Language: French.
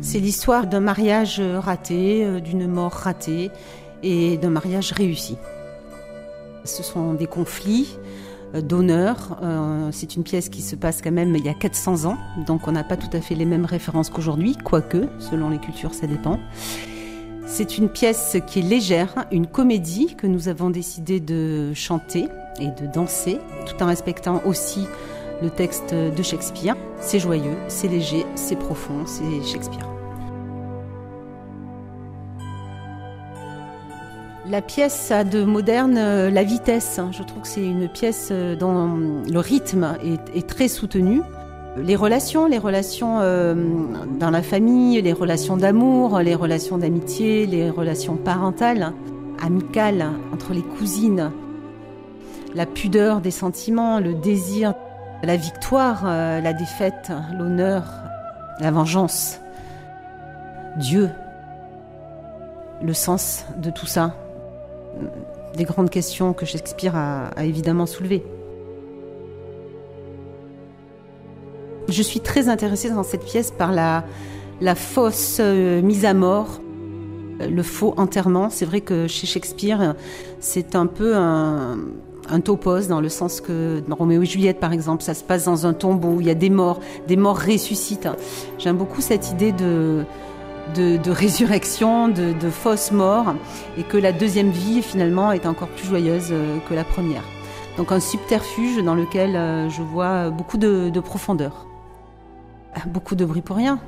C'est l'histoire d'un mariage raté, d'une mort ratée et d'un mariage réussi. Ce sont des conflits d'honneur. C'est une pièce qui se passe quand même il y a 400 ans, donc on n'a pas tout à fait les mêmes références qu'aujourd'hui, quoique, selon les cultures, ça dépend. C'est une pièce qui est légère, une comédie que nous avons décidé de chanter et de danser, tout en respectant aussi le texte de Shakespeare. C'est joyeux, c'est léger, c'est profond, c'est Shakespeare. La pièce a de moderne la vitesse. Je trouve que c'est une pièce dont le rythme est très soutenu. Les relations dans la famille, les relations d'amour, les relations d'amitié, les relations parentales, amicales, entre les cousines, la pudeur des sentiments, le désir, la victoire, la défaite, l'honneur, la vengeance, Dieu, le sens de tout ça. Des grandes questions que Shakespeare a évidemment soulevées. Je suis très intéressée dans cette pièce par la fausse mise à mort, le faux enterrement. C'est vrai que chez Shakespeare, c'est un peu un topos, dans le sens que dans Roméo et Juliette, par exemple, ça se passe dans un tombeau où il y a des morts ressuscitent. J'aime beaucoup cette idée de résurrection, de fausse mort, et que la deuxième vie, finalement, est encore plus joyeuse que la première. Donc un subterfuge dans lequel je vois beaucoup de profondeur. Beaucoup de bruit pour rien.